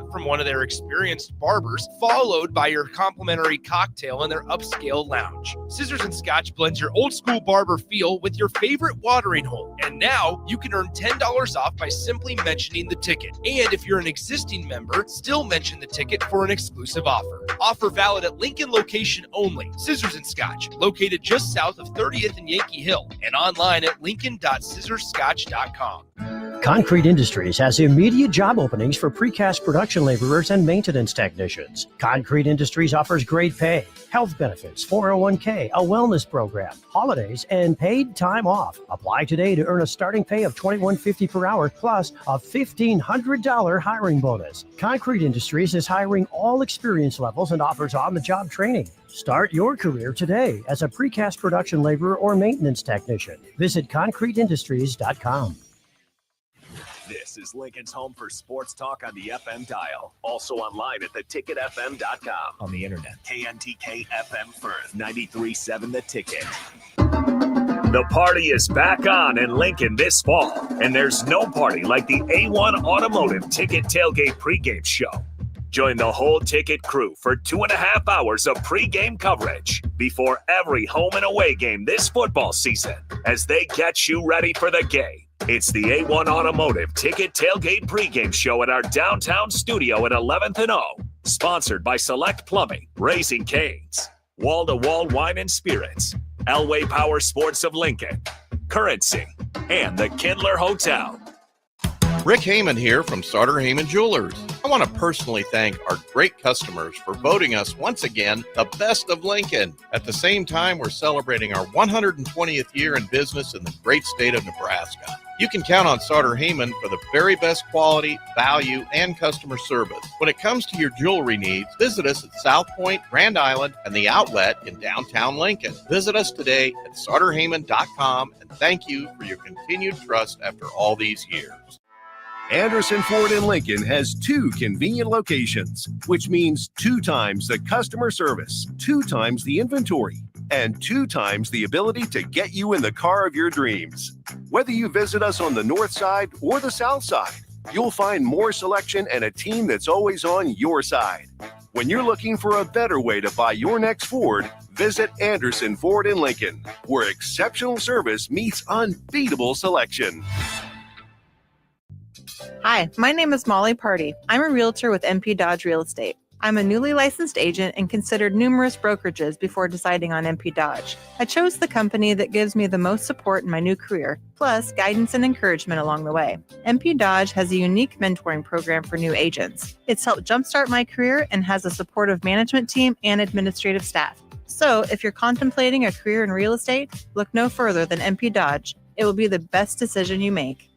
from one of their experienced barbers, followed by your complimentary cocktail in their upscale lounge. Scissors and Scotch blends your old school barber feel with your favorite watering hole. And now you can earn $10 off by simply mentioning the ticket. And if you're an existing member, still mention the ticket for an exclusive offer. Offer valid at Lincoln location only. Scissors and Scotch, located just south of 30th and Yankee Hill, and online at lincoln.scissorscotch.com. Concrete Industries has immediate job openings for precast production laborers and maintenance technicians. Concrete Industries offers great pay, health benefits, 401k, a wellness program, holidays, and paid time off. Apply today to earn a starting pay of $21.50 per hour plus a $1,500 hiring bonus. Concrete Industries is hiring all experience levels and offers on-the-job training. Start your career today as a precast production laborer or maintenance technician. Visit concreteindustries.com. This is Lincoln's home for sports talk on the FM dial. Also online at theticketfm.com. On the internet. KNTK FM Firth, 93.7 The Ticket. The party is back on in Lincoln this fall, and there's no party like the A1 Automotive Ticket Tailgate pregame show. Join the whole Ticket crew for 2.5 hours of pregame coverage before every home and away game this football season as they get you ready for the game. It's the A1 Automotive Ticket Tailgate pregame show at our downtown studio at 11th and O. Sponsored by Select Plumbing, Raising Cane's, Wall to Wall Wine and Spirits, Elway Power Sports of Lincoln, Currency, and the Kindler Hotel. Rick Heyman here from Sartor Heyman Jewelers. I want to personally thank our great customers for voting us once again the best of Lincoln. At the same time, we're celebrating our 120th year in business in the great state of Nebraska. You can count on Sartor Heyman for the very best quality, value, and customer service. When it comes to your jewelry needs, visit us at South Point, Grand Island, and the Outlet in downtown Lincoln. Visit us today at sartorheyman.com, and thank you for your continued trust after all these years. Anderson Ford in Lincoln has 2 convenient locations, which means 2 times the customer service, 2 times the inventory, and 2 times the ability to get you in the car of your dreams. Whether you visit us on the north side or the south side, you'll find more selection and a team that's always on your side. When you're looking for a better way to buy your next Ford, visit Anderson Ford in Lincoln, where exceptional service meets unbeatable selection. Hi, my name is Molly Party. I'm a realtor with MP Dodge Real Estate. I'm a newly licensed agent and considered numerous brokerages before deciding on MP Dodge. I chose the company that gives me the most support in my new career, plus guidance and encouragement along the way. MP Dodge has a unique mentoring program for new agents. It's helped jumpstart my career and has a supportive management team and administrative staff. So if you're contemplating a career in real estate, look no further than MP Dodge. It will be the best decision you make.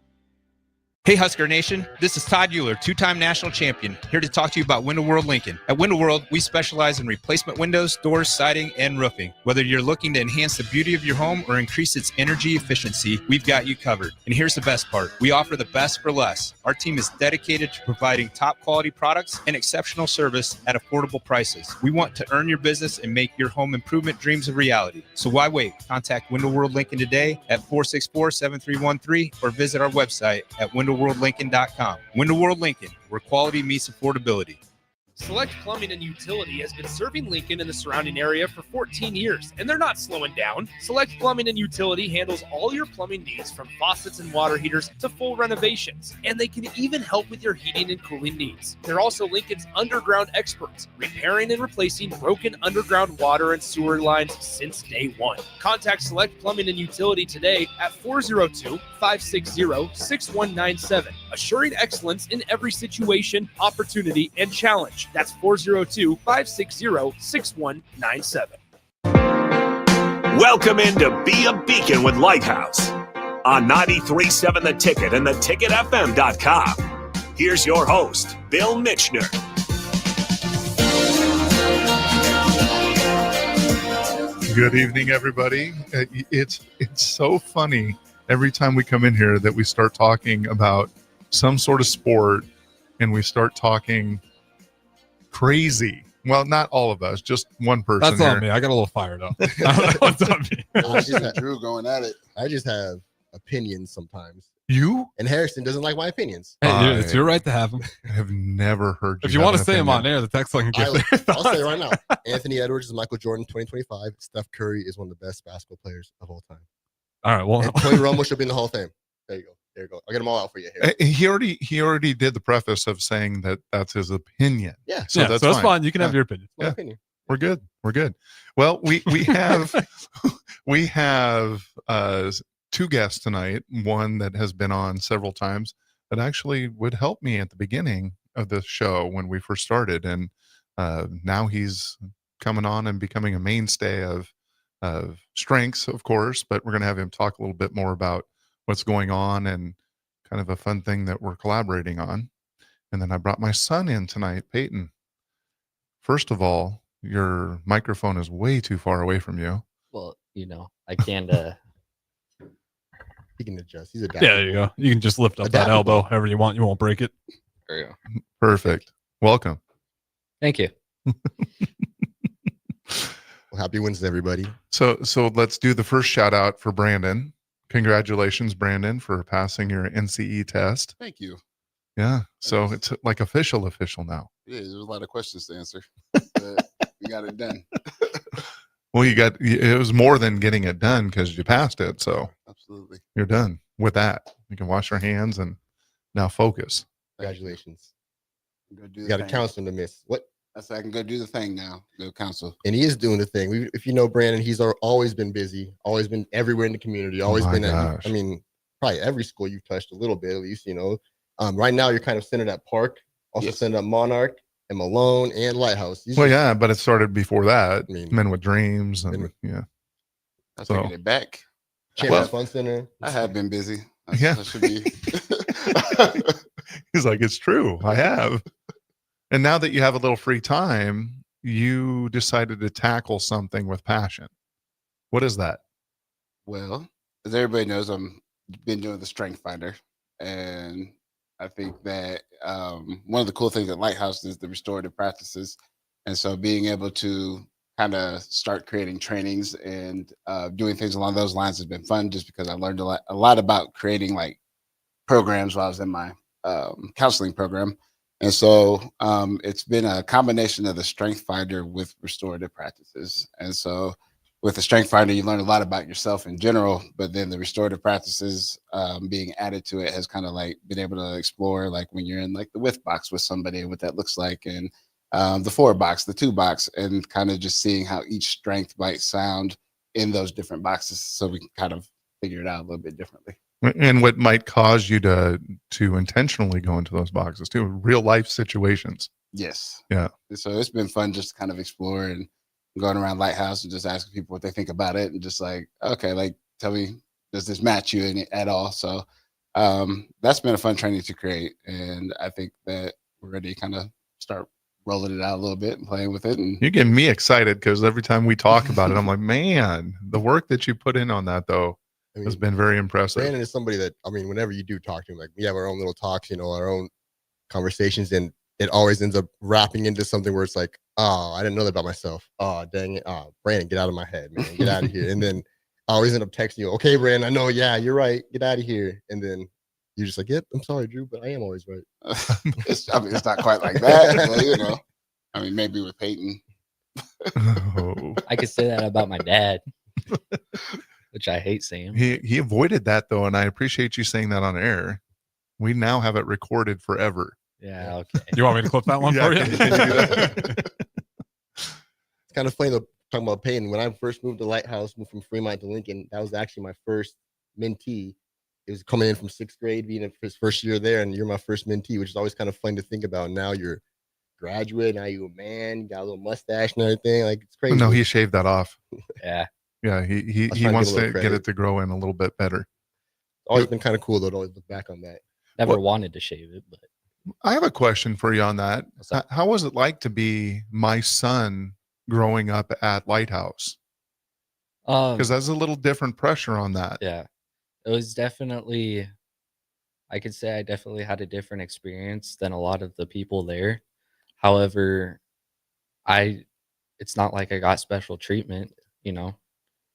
Hey Husker Nation, this is Todd Euler, 2-time national champion, here to talk to you about Window World Lincoln. At Window World, we specialize in replacement windows, doors, siding, and roofing. Whether you're looking to enhance the beauty of your home or increase its energy efficiency, we've got you covered. And here's the best part. We offer the best for less. Our team is dedicated to providing top quality products and exceptional service at affordable prices. We want to earn your business and make your home improvement dreams a reality. So why wait? Contact Window World Lincoln today at 464-7313 or visit our website at windowworldlincoln.com. Window World Lincoln, where quality meets affordability. Select Plumbing and Utility has been serving Lincoln and the surrounding area for 14 years, and they're not slowing down. Select Plumbing and Utility handles all your plumbing needs, from faucets and water heaters to full renovations, and they can even help with your heating and cooling needs. They're also Lincoln's underground experts, repairing and replacing broken underground water and sewer lines since day one. Contact Select Plumbing and Utility today at 402-560-6197, assuring excellence in every situation, opportunity, and challenge. That's 402-560-6197. Welcome in to Be a Beacon with Lighthouse on 93.7 The Ticket and theticketfm.com. Here's your host, Bill Mitchner. Good evening, everybody. It's so funny every time we come in here that we start talking about some sort of sport and we start talking crazy. Well, not all of us, just one person. That's on me. I got a little fired up. That's on me. I just have Drew going at it. I just have opinions sometimes, You? And Harrison doesn't like my opinions. Hey, it's your right to have them. I have never heard you. If you want to say them on air, the text line can give their I'll say thoughts. it right now. Anthony Edwards is Michael Jordan 2025. Steph Curry is one of the best basketball players of all time. All right, well, and Tony Romo should be in the Hall of Fame. There you go. There you go. I'll get them all out for you here. He already did the preface of saying that that's his opinion. Yeah. So that's fine. You can have your opinion. My opinion. We're good. We're good. Well, we have we have two guests tonight. One that has been on several times that actually would help me at the beginning of the show when we first started, and now he's coming on and becoming a mainstay of strengths, of course. But we're going to have him talk a little bit more about what's going on and kind of a fun thing that we're collaborating on. And then I brought my son in tonight, Peyton. First of all, your microphone is way too far away from you. Well, I can't. He can adjust. He's adaptable. Yeah, there you go. You can just lift up that elbow however you want. You won't break it. There you go. Perfect. Welcome. Thank you. Well, happy Wednesday, everybody. So let's do the first shout out for Brandon. Congratulations, Brandon, for passing your NCE test. Thank you. Yeah. So it's like official now. Yeah, there's a lot of questions to answer, but we got it done. Well, it was more than getting it done because you passed it. So absolutely, you're done with that. You can wash your hands and now focus. Congratulations. You got a counseling to miss. What? I said I can go do the thing now. Go counsel. And he is doing the thing. If you know Brandon, he's always been busy, always been everywhere in the community, always been at, probably every school you've touched a little bit, at least, Right now you're kind of centered at Park, also centered at Monarch and Malone and Lighthouse. But it started before that. Men with Dreams and I'm taking it back. Champions Fun Center. I have been busy. I should be. He's like, it's true. I have. And now that you have a little free time, you decided to tackle something with passion. What is that? Well, as everybody knows, I've been doing the Strength Finder. And I think that one of the cool things at Lighthouse is the restorative practices. And so being able to kind of start creating trainings and doing things along those lines has been fun, just because I learned a lot about creating like programs while I was in my counseling program. And so it's been a combination of the Strength Finder with restorative practices. And so with the Strength Finder, you learn a lot about yourself in general, but then the restorative practices being added to it has kind of like been able to explore, like when you're in like the width box with somebody and what that looks like, and the 4 box, the 2 box, and kind of just seeing how each strength might sound in those different boxes, so we can kind of figure it out a little bit differently. And what might cause you to intentionally go into those boxes too, real life situations. Yes. Yeah. So it's been fun just to kind of explore and going around Lighthouse and just asking people what they think about it, and just like, okay, like, tell me, does this match you at all? So that's been a fun training to create. And I think that we're ready to kind of start rolling it out a little bit and playing with it. And you're getting me excited because every time we talk about it, I'm like, man, the work that you put in on that though has been very impressive. Brandon is somebody that, whenever you do talk to him, like we have our own little talks, our own conversations, and it always ends up wrapping into something where it's like, oh, I didn't know that about myself. Oh, dang it. Oh, Brandon, get out of my head, man. Get out of here. And then I always end up texting you, okay, Brandon, I know, yeah, you're right. Get out of here. And then you're just like, yep, I'm sorry, Drew, but I am always right. It's not quite like that, but, maybe with Peyton. I could say that about my dad, which I hate saying. He avoided that though, and I appreciate you saying that on air. We now have it recorded forever. Yeah, okay. You want me to clip that one for you? Can you do that? It's kind of funny though, talking about Peyton. When I first moved to Lighthouse, moved from Fremont to Lincoln, that was actually my first mentee. It was coming in from 6th grade, being his first year there, and you're my first mentee, which is always kind of fun to think about. Now you're graduate, now you're a man, you got a little mustache and everything. Like, it's crazy. No, he shaved that off. Yeah. Yeah, he wants to get it to grow in a little bit better. Always been kind of cool though to always look back on that. Never wanted to shave it, but I have a question for you on that. How was it like to be my son growing up at Lighthouse? Because that's a little different pressure on that. Yeah, it was definitely, I could say I definitely had a different experience than a lot of the people there. However, it's not like I got special treatment,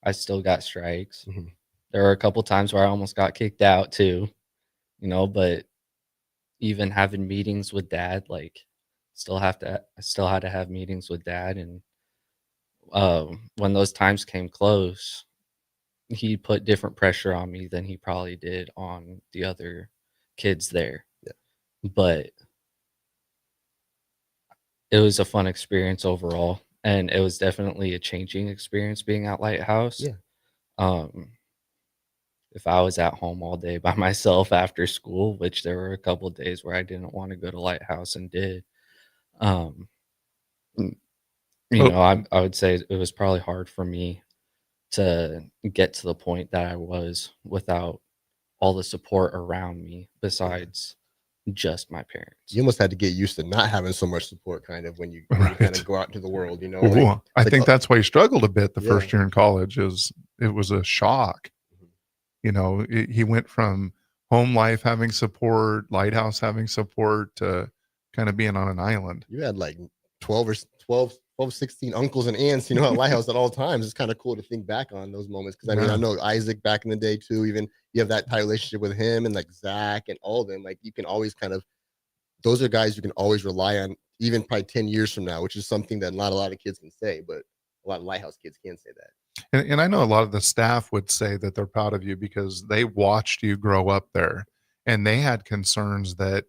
I still got strikes. Mm-hmm. There were a couple times where I almost got kicked out too. but even having meetings with dad, like I still had to have meetings with dad. And when those times came close, he put different pressure on me than he probably did on the other kids there. Yeah. But it was a fun experience overall, and it was definitely a changing experience being at Lighthouse. Yeah. If I was at home all day by myself after school, which there were a couple of days where I didn't want to go to Lighthouse and did, um, I would say it was probably hard for me to get to the point that I was without all the support around me besides just my parents. You almost had to get used to not having so much support kind of when you kind of go out into the world, Ooh, I think that's why he struggled a bit the Yeah. first year in college. It was a shock. He went from home life having support, Lighthouse having support, to kind of being on an island. You had like 12, 16 uncles and aunts, at Lighthouse at all times. It's kind of cool to think back on those moments. Because I Yeah. know Isaac back in the day too. Even you have that tight relationship with him and like Zach and all of them. Like you can always those are guys you can always rely on, even probably 10 years from now, which is something that not a lot of kids can say, but a lot of Lighthouse kids can say that. And I know a lot of the staff would say that they're proud of you because they watched you grow up there, and they had concerns that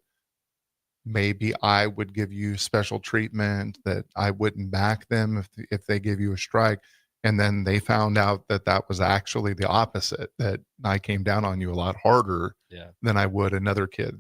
maybe I would give you special treatment, that I wouldn't back them if they give you a strike. And then they found out that that was actually the opposite, that I came down on you a lot harder than I would another kid,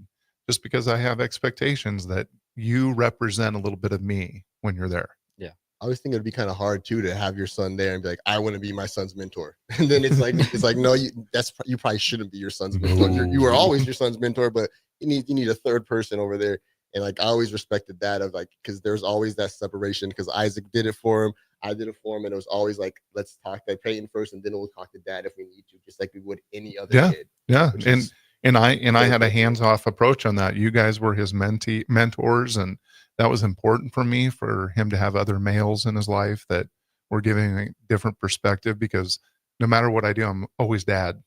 just because I have expectations that you represent a little bit of me when you're there. Yeah. I always think it'd be kind of hard too to have your son there and be like, I want to be my son's mentor. And then it's like, no, you probably shouldn't be your son's mentor. You were always your son's mentor, but you need a third person over there. And like, I always respected that of like, because there's always that separation, because Isaac did it for him. I did it for him. And it was always like, let's talk to Peyton first, and then we'll talk to dad if we need to, just like we would any other kid. Yeah. And I had a hands-off approach on that. You guys were his mentors, and that was important for me, for him to have other males in his life that were giving a different perspective, because no matter what I do, I'm always dad,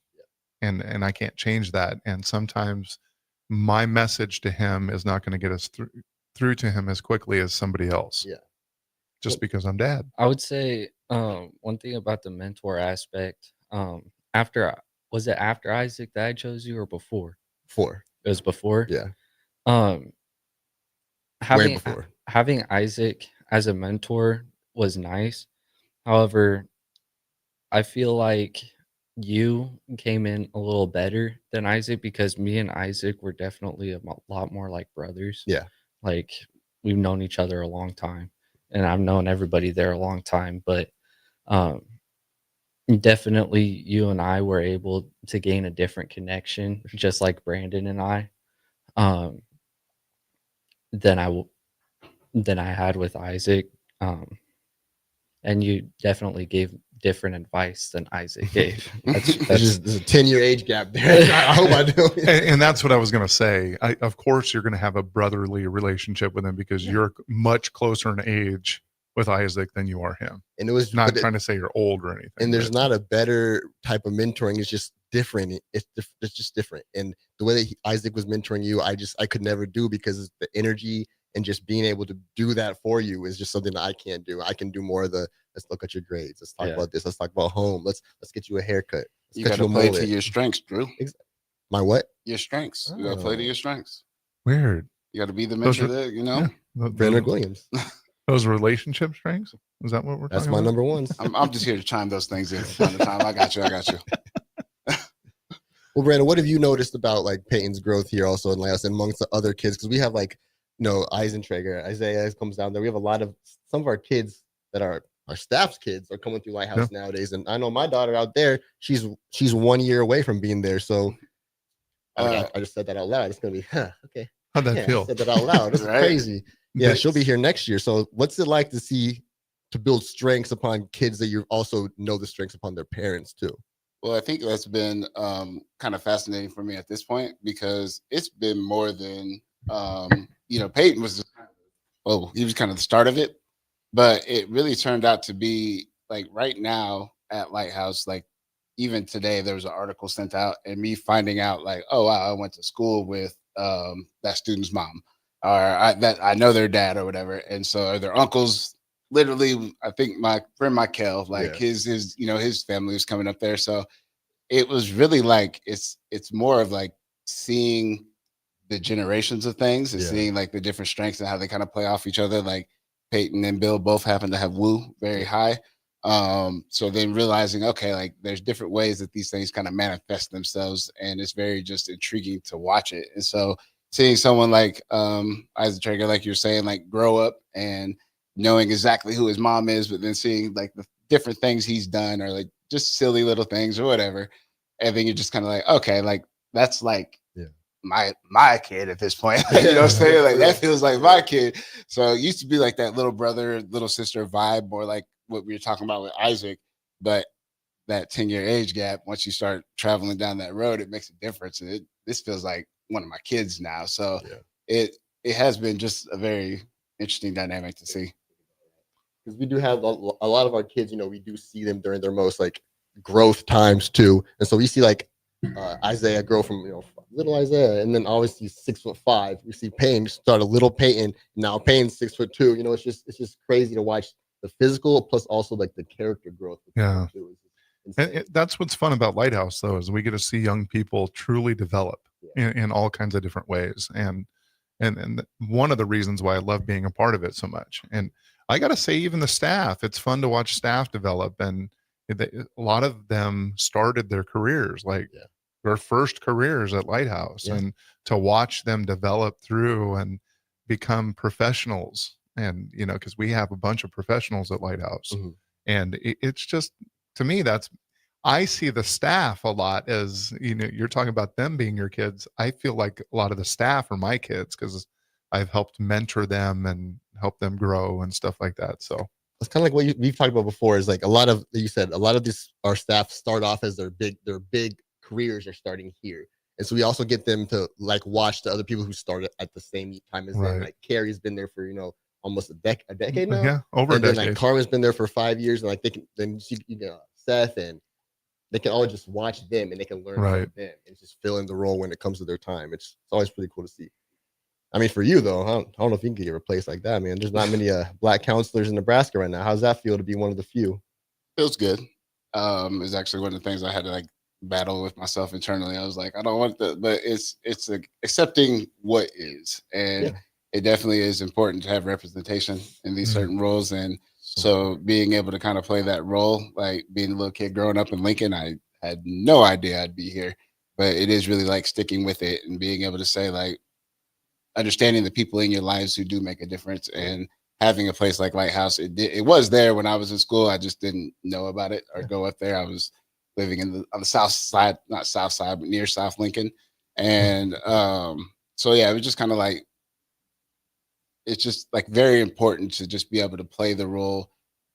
and I can't change that. And sometimes my message to him is not going to get us through to him as quickly as somebody else. Yeah. Just because I'm dad. I would say one thing about the mentor aspect, was it after Isaac that I chose you, or before? Before. It was before? Yeah. Having, Way before. Having Isaac as a mentor was nice. However, I feel like you came in a little better than Isaac, because me and Isaac were definitely a lot more like brothers. Yeah. Like, we've known each other a long time, and I've known everybody there a long time, but definitely you and I were able to gain a different connection, just like Brandon and I, than I had with Isaac. And you definitely gave different advice than Isaac gave. There's a 10-year age gap there. I hope I do. And that's what I was going to say. Of course, you're going to have a brotherly relationship with him, because you're much closer in age with Isaac than you are him. And it was not trying to say you're old or anything. And there's not a better type of mentoring. It's just different. It's just different. And the way that Isaac was mentoring you, I could never do, because the energy and just being able to do that for you is just something that I can't do. I can do more of the, let's look at your grades. Let's talk about this. Let's talk about home. Let's get you a haircut. You got to play to your strengths, Drew. My what? Your strengths. You got to play to your strengths. Weird. You got to be the mentor there, Brandon Williams. Those relationship strengths? Is that what we're That's talking my about? number ones. I'm just here to chime those things in from time to time. I got you. Well, Brandon, what have you noticed about like Peyton's growth here also in Lighthouse and amongst the other kids? Because we have like, Eisentrager, Isaiah comes down there. We have some of our kids that are our staff's kids are coming through Lighthouse nowadays. And I know my daughter out there, she's 1 year away from being there. So I just said that out loud. It's going to be, okay. How'd that feel? I said that out loud. It's crazy. Yeah, she'll be here next year. So what's it like to build strengths upon kids that you also know the strengths upon their parents too? Well, I think that's been kind of fascinating for me at this point, because it's been more than, Peyton was, he was kind of the start of it, but it really turned out to be like right now at Lighthouse, like even today there was an article sent out, and me finding out like, oh wow, I went to school with that student's mom, or I know their dad or whatever, and so are their uncles. Literally, I think my friend Michael, like his his family was coming up there, so it was really like it's more of like seeing the generations of things and seeing like the different strengths and how they kind of play off each other. Like Peyton and Bill both happen to have woo very high. So then realizing, okay, like there's different ways that these things kind of manifest themselves, and it's very just intriguing to watch it. And so seeing someone like Isaac Traeger, like you're saying, like grow up and knowing exactly who his mom is, but then seeing like the different things he's done or like just silly little things or whatever. And then you're just kind of like, okay, like that's like my kid at this point. You know what I'm saying? Like that feels like my kid. So it used to be like that little brother, little sister vibe, more like what we were talking about with Isaac. But that 10-year age gap, once you start traveling down that road, it makes a difference. And this feels like one of my kids now. So it has been just a very interesting dynamic to see. Because we do have a lot of our kids, you know, we do see them during their most like growth times too. And so we see like Isaiah grow from, you know, little Isaiah, and then obviously 6'5". We see Payne start a little Peyton, now Payne's 6'2". You know, it's just crazy to watch the physical plus also like the character growth. Yeah. And that's what's fun about Lighthouse, though, is we get to see young people truly develop in all kinds of different ways. And one of the reasons why I love being a part of it so much. And I got to say, even the staff, it's fun to watch staff develop. And a lot of them started their careers, like their first careers at Lighthouse, and to watch them develop through and become professionals. And, you know, because we have a bunch of professionals at Lighthouse. And it's just, to me, I see the staff a lot as, you know, you're talking about them being your kids. I feel like a lot of the staff are my kids because I've helped mentor them and help them grow and stuff like that. So it's kind of like what we've talked about before, is like a lot of our staff start off as their big careers are starting here. And so we also get them to like watch the other people who started at the same time as them. Like Carrie's been there for, you know, almost a decade now. Yeah, over a decade. And then like Carmen's been there for 5 years, and like they can then see, you know, Seth, and they can all just watch them and they can learn from them and just fill in the role when it comes to their time. It's always pretty cool to see. I mean, for you though, I don't know if you can get replaced like that, man. There's not many black counselors in Nebraska right now. How's that feel to be one of the few? Feels good. It's actually one of the things I had to like battle with myself internally. I was like, I don't want that, but it's accepting what is, and it definitely is important to have representation in these certain roles. And so being able to kind of play that role, like being a little kid growing up in Lincoln, I had no idea I'd be here, but it is really like sticking with it and being able to say, like, understanding the people in your lives who do make a difference, and having a place like Lighthouse. It was there when I was in school. I just didn't know about it or go up there. I was living on the south side, not south side, but near South Lincoln. And so yeah, it was just kind of like, it's just like very important to just be able to play the role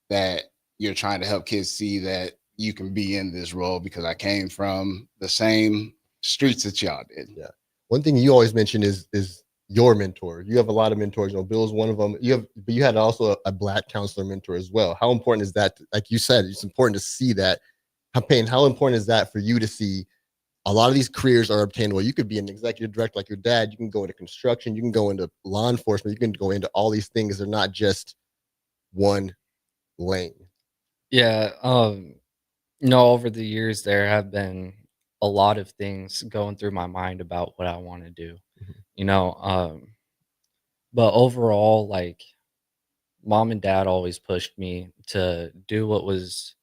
that you're trying to help kids see that you can be in this role, because I came from the same streets that y'all did. Yeah. One thing you always mention is your mentor. You have a lot of mentors. You know, Bill's one of them. But you had also a black counselor mentor as well. How important is that? Like you said, it's important to see that. How important is that for you to see a lot of these careers are obtainable? You could be an executive director like your dad. You can go into construction. You can go into law enforcement. You can go into all these things. They're not just one lane. Yeah. Over the years, there have been a lot of things going through my mind about what I want to do, but overall, like, mom and dad always pushed me to do what was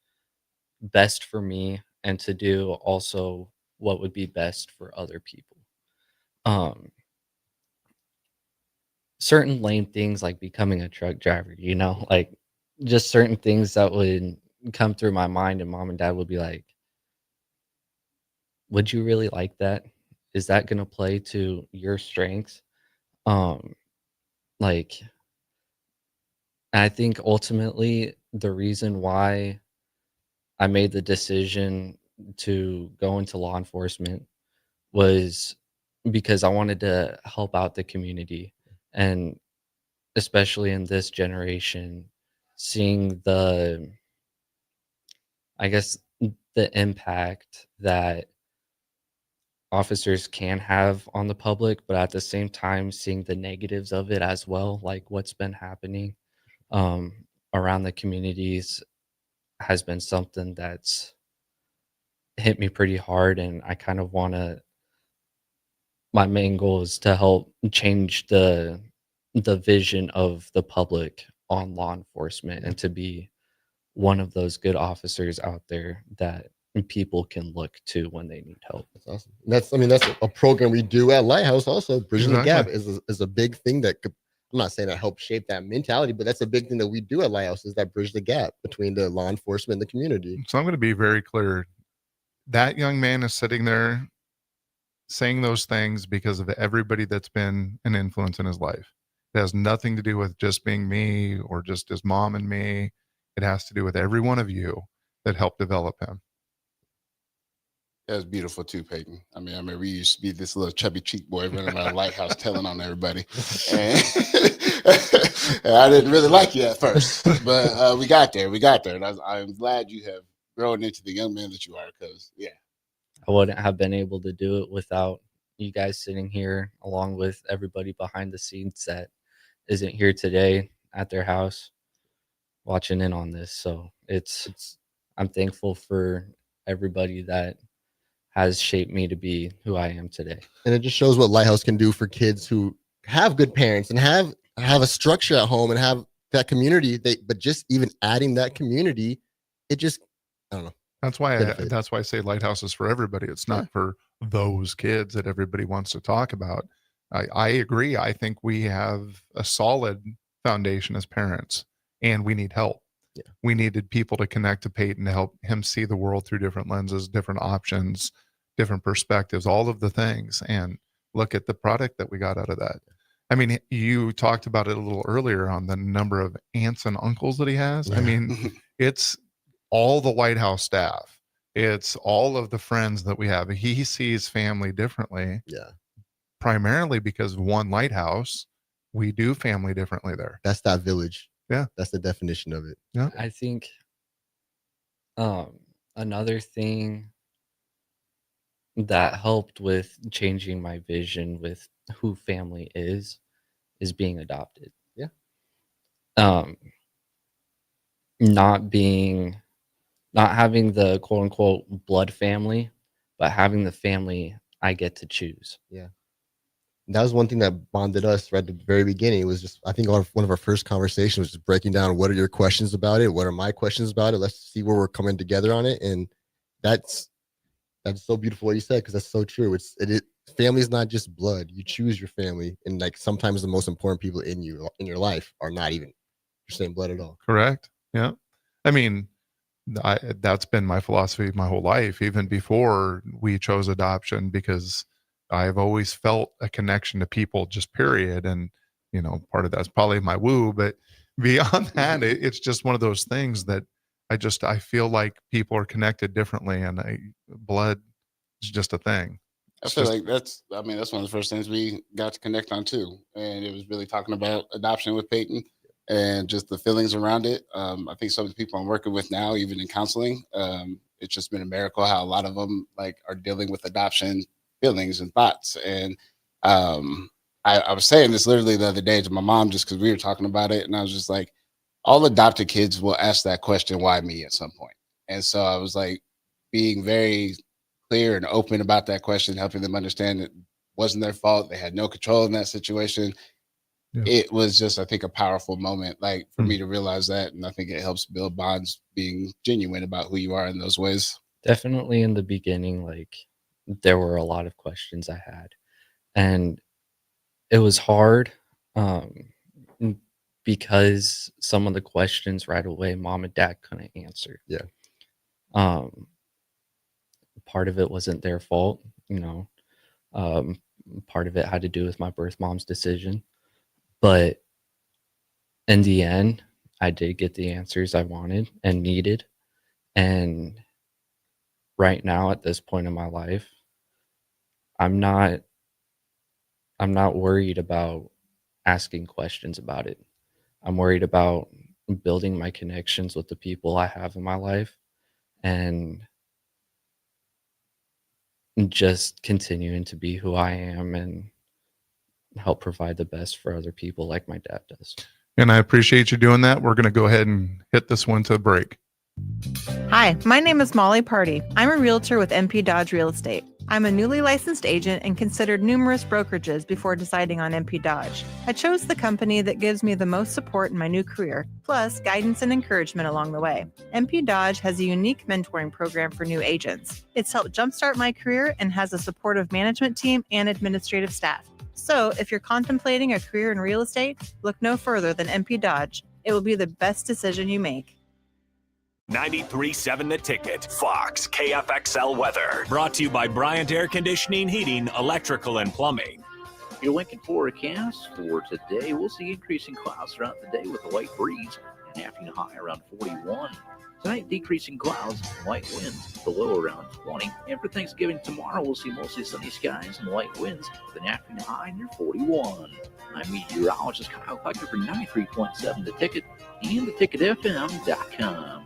best for me and to do also what would be best for other people. Certain lame things like becoming a truck driver, like just certain things that would come through my mind, and mom and dad would be like, would you really like that? Is that going to play to your strengths? Like, I think ultimately the reason why I made the decision to go into law enforcement was because I wanted to help out the community, and especially in this generation, seeing the the impact that officers can have on the public, but at the same time seeing the negatives of it as well, like what's been happening um, around the communities has been something that's hit me pretty hard, and I kind of want to. My main goal is to help change the vision of the public on law enforcement, and to be one of those good officers out there that people can look to when they need help. That's awesome. That's a program we do at Lighthouse. Also, bridging the gap Exactly. is a big thing that could. I'm not saying that helps shape that mentality, but that's a big thing that we do at Lighthouse is that bridge the gap between the law enforcement and the community. So I'm going to be very clear. That young man is sitting there saying those things because of everybody that's been an influence in his life. It has nothing to do with just being me or just his mom and me. It has to do with every one of you that helped develop him. That was beautiful too, Peyton. I mean, we used to be this little chubby cheek boy running around Lighthouse telling on everybody, and, and I didn't really like you at first, but we got there. And I'm glad you have grown into the young man that you are. Because I wouldn't have been able to do it without you guys sitting here, along with everybody behind the scenes that isn't here today at their house watching in on this. So I'm thankful for everybody that has shaped me to be who I am today. And it just shows what Lighthouse can do for kids who have good parents and have a structure at home and have that community. But just even adding that community, it just, I don't know. That's why I say Lighthouse is for everybody. It's not for those kids that everybody wants to talk about. I agree. I think we have a solid foundation as parents, and we need help. Yeah. We needed people to connect to Peyton to help him see the world through different lenses, different options, different perspectives, all of the things, and look at the product that we got out of that. I mean, you talked about it a little earlier on the number of aunts and uncles that he has. Yeah. I mean, it's all the Lighthouse staff. It's all of the friends that we have. He sees family differently. Yeah. Primarily because of one Lighthouse. We do family differently there. That's that village. Yeah. That's the definition of it. Yeah. I think another thing that helped with changing my vision with who family is being adopted. Yeah. Not having the quote unquote blood family, but having the family I get to choose. Yeah. That was one thing that bonded us right at the very beginning. It was just, I think one of our first conversations was just breaking down what are your questions about it? What are my questions about it? Let's see where we're coming together on it. And that's so beautiful what you said, because that's so true. Family is not just blood. You choose your family. And like sometimes the most important people in your life are not even your same blood at all. Correct. Yeah. I mean, that's been my philosophy my whole life, even before we chose adoption, because I've always felt a connection to people, just period. And, part of that's probably my woo, but beyond that, it's just one of those things that I feel like people are connected differently, and blood is just a thing. I feel like that's one of the first things we got to connect on too. And it was really talking about adoption with Peyton and just the feelings around it. I think some of the people I'm working with now, even in counseling, it's just been a miracle how a lot of them are dealing with adoption feelings and thoughts. And I was saying this literally the other day to my mom, just because we were talking about it. And I was just like, all adopted kids will ask that question, why me, at some point. And so I was like being very clear and open about that question, helping them understand it wasn't their fault. They had no control in that situation. Yeah. It was just, I think, a powerful moment, for me to realize that. And I think it helps build bonds, being genuine about who you are in those ways. Definitely in the beginning, there were a lot of questions I had, and it was hard because some of the questions right away, mom and dad couldn't answer. Yeah. Part of it wasn't their fault, part of it had to do with my birth mom's decision. But in the end, I did get the answers I wanted and needed. And right now, at this point in my life, I'm not worried about asking questions about it. I'm worried about building my connections with the people I have in my life and just continuing to be who I am and help provide the best for other people like my dad does. And I appreciate you doing that. We're going to go ahead and hit this one to break. Hi, my name is Molly Party. I'm a realtor with MP Dodge Real Estate. I'm a newly licensed agent and considered numerous brokerages before deciding on MP Dodge. I chose the company that gives me the most support in my new career, plus guidance and encouragement along the way. MP Dodge has a unique mentoring program for new agents. It's helped jumpstart my career and has a supportive management team and administrative staff. So if you're contemplating a career in real estate, look no further than MP Dodge. It will be the best decision you make. 93.7 The Ticket, Fox, KFXL weather. Brought to you by Bryant Air Conditioning, Heating, Electrical, and Plumbing. Your Lincoln forecast for today, we'll see increasing clouds throughout the day with a light breeze and afternoon high around 41. Tonight, decreasing clouds and light winds, the low around 20. And for Thanksgiving tomorrow, we'll see mostly sunny skies and light winds with an afternoon high near 41. I'm meteorologist Kyle Tucker for 93.7 The Ticket and theticketfm.com.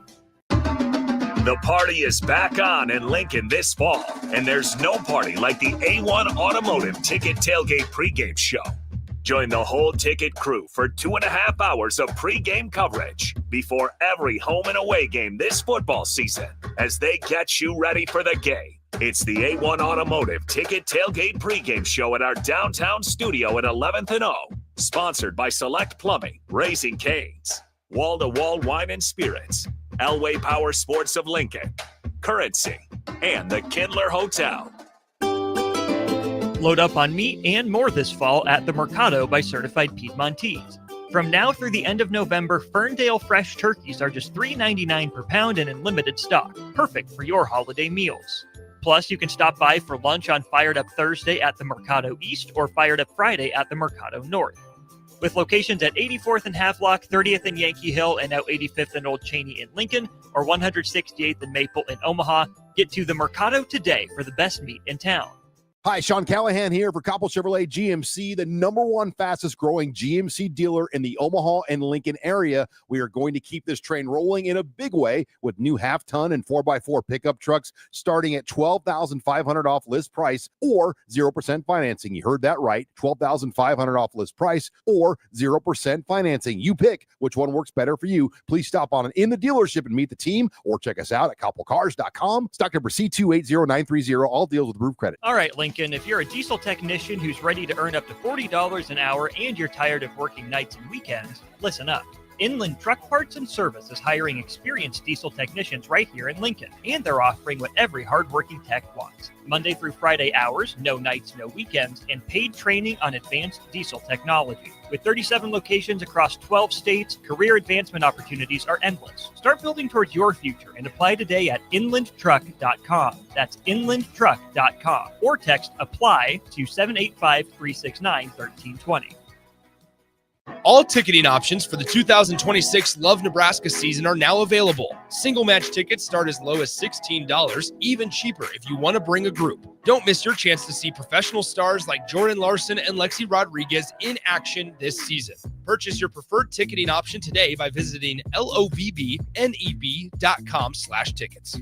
The party is back on in Lincoln this fall, and there's no party like the A1 Automotive Ticket Tailgate pregame show. Join the whole Ticket crew for 2.5 hours of pregame coverage before every home and away game this football season as they get you ready for the game. It's the A1 Automotive Ticket Tailgate pregame show at our downtown studio at 11th and O, sponsored by Select Plumbing, Raising Cane's, Wall to Wall Wine and Spirits, Elway Power Sports of Lincoln, Currency, and the Kindler Hotel. Load up on meat and more this fall at the Mercado by Certified Piedmontese. From now through the end of November, Ferndale fresh turkeys are just $3.99 per pound and in limited stock, perfect for your holiday meals. Plus, you can stop by for lunch on Fired Up Thursday at the Mercado East or Fired Up Friday at the Mercado North. With locations at 84th and Havelock, 30th and Yankee Hill, and now 85th and Old Cheney in Lincoln, or 168th and Maple in Omaha, get to the Mercado today for the best meat in town. Hi, Sean Callahan here for Coppell Chevrolet GMC, the #1 fastest growing GMC dealer in the Omaha and Lincoln area. We are going to keep this train rolling in a big way with new half-ton and 4x4 pickup trucks starting at $12,500 off list price or 0% financing. You heard that right, $12,500 off list price or 0% financing. You pick which one works better for you. Please stop on in the dealership and meet the team or check us out at coppellcars.com. Stock number C280930. All deals with approved credit. All right, Lincoln, if you're a diesel technician who's ready to earn up to $40 an hour and you're tired of working nights and weekends, listen up. Inland Truck Parts and Service is hiring experienced diesel technicians right here in Lincoln, and they're offering what every hardworking tech wants. Monday through Friday hours, no nights, no weekends, and paid training on advanced diesel technology. With 37 locations across 12 states, career advancement opportunities are endless. Start building towards your future and apply today at inlandtruck.com. That's inlandtruck.com. Or text APPLY to 785-369-1320. All ticketing options for the 2026 Love Nebraska season are now available. Single match tickets start as low as $16, even cheaper if you want to bring a group. Don't miss your chance to see professional stars like Jordan Larson and Lexi Rodriguez in action this season. Purchase your preferred ticketing option today by visiting lovneb.com/tickets.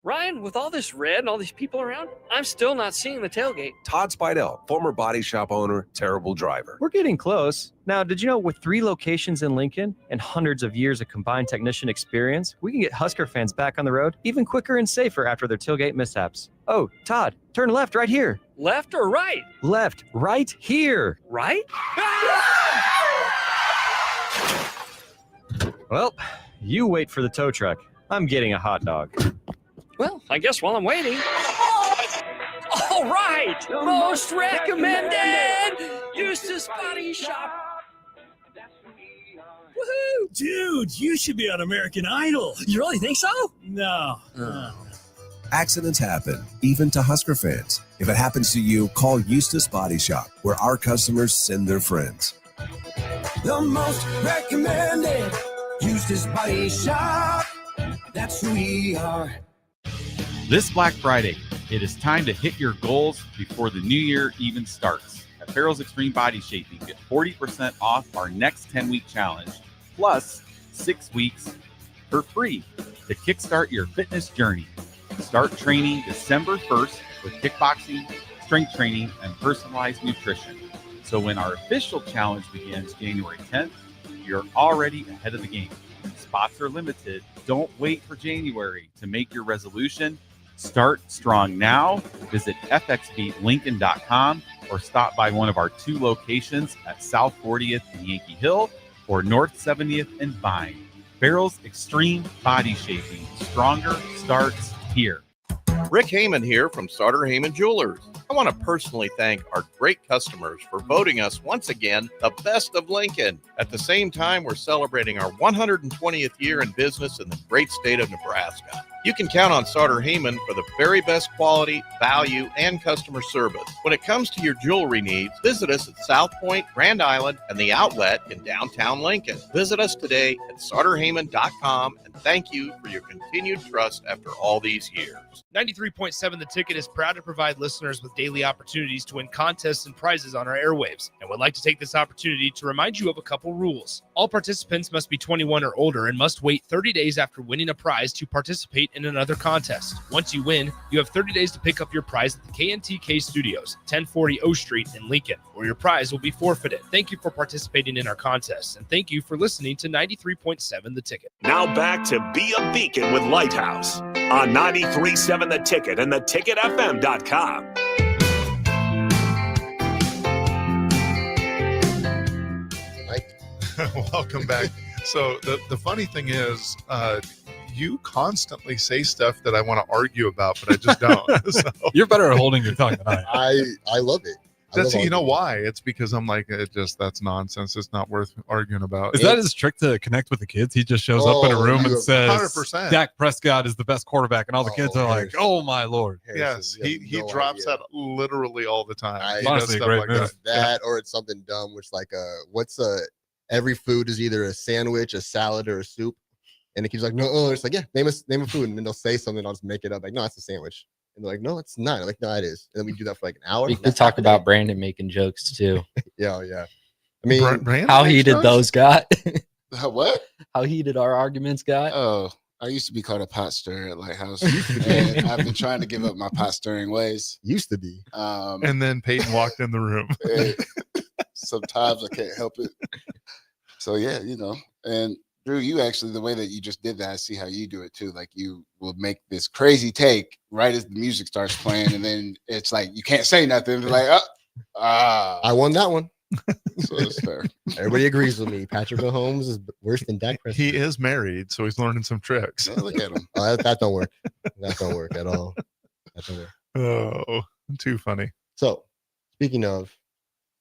Ryan, with all this red and all these people around, I'm still not seeing the tailgate. Todd Spidell, former body shop owner, terrible driver. We're getting close. Now, did you know with 3 locations in Lincoln and hundreds of years of combined technician experience, we can get Husker fans back on the road even quicker and safer after their tailgate mishaps? Oh, Todd, turn left right here. Left or right? Left, right here. Right? Well, you wait for the tow truck. I'm getting a hot dog. Well, I guess while I'm waiting. All right, most recommended Eustace Body Shop. Woohoo! Dude, you should be on American Idol. You really think so? No. Accidents happen, even to Husker fans. If it happens to you, call Eustace Body Shop, where our customers send their friends. The most recommended Eustace Body Shop. That's who we are. This Black Friday, it is time to hit your goals before the new year even starts. At Farrell's Extreme Body Shaping, get 40% off our next 10-week challenge, plus 6 weeks for free to kickstart your fitness journey. Start training December 1st with kickboxing, strength training, and personalized nutrition. So when our official challenge begins January 10th, you're already ahead of the game. Spots are limited. Don't wait for January to make your resolution. Start strong now. Visit fxbeatlincoln.com or stop by one of our 2 locations at South 40th and Yankee Hill or North 70th and Vine. Farrell's Extreme Body Shaping. Stronger starts here. Rick Heyman here from Sauter Heyman Jewelers. I want to personally thank our great customers for voting us once again the best of Lincoln. At the same time, we're celebrating our 120th year in business in the great state of Nebraska. You can count on Sauter Heyman for the very best quality, value, and customer service. When it comes to your jewelry needs, visit us at South Point, Grand Island, and the Outlet in downtown Lincoln. Visit us today at sauterheyman.com, and thank you for your continued trust after all these years. 93.7 The Ticket is proud to provide listeners with daily opportunities to win contests and prizes on our airwaves, and would like to take this opportunity to remind you of a couple rules. All participants must be 21 or older and must wait 30 days after winning a prize to participate in another contest. Once you win, you have 30 days to pick up your prize at the KNTK Studios, 1040 O Street in Lincoln, or your prize will be forfeited. Thank you for participating in our contests, and thank you for listening to 93.7 The Ticket. Now back to Be a Beacon with Lighthouse on 93.7 The Ticket and theticketfm.com. Welcome back. So the funny thing is, you constantly say stuff that I want to argue about, but I just don't. So, You're better at holding your tongue than I am. I love it. That's, you know why? It's because I'm like, that's nonsense. It's not worth arguing about. Is that his trick to connect with the kids? He just shows up in a room and says, 100%. Dak Prescott is the best quarterback. And all the kids are like, oh, my Lord. Yes, he drops that literally all the time. He honestly does a stuff great like move. that. Or it's something dumb, which like every food is either a sandwich, a salad, or a soup. And it keeps like, no, it's like, yeah, name a food. And then they'll say something, I'll just make it up. Like, no, it's a sandwich. And they're like, no, it's not. I'm like, no, it is. And then we do that for like an hour. We could talk about Brandon making jokes too. Yeah. I mean, how heated those got. What? How heated our arguments got. Oh, I used to be called a pot stirrer at Lighthouse. And I've been trying to give up my pot stirring ways. Used to be. And then Peyton walked in the room. Sometimes I can't help it. So yeah, and Drew, you actually, the way that you just did that, I see how you do it too. Like you will make this crazy take right as the music starts playing, and then it's like you can't say nothing. It's like, I won that one. So it's fair. Everybody agrees with me. Patrick Mahomes is worse than Dak Prescott. He is married, so he's learning some tricks. Oh, look at him. That don't work. That don't work at all. That don't work. Oh, too funny. So, speaking of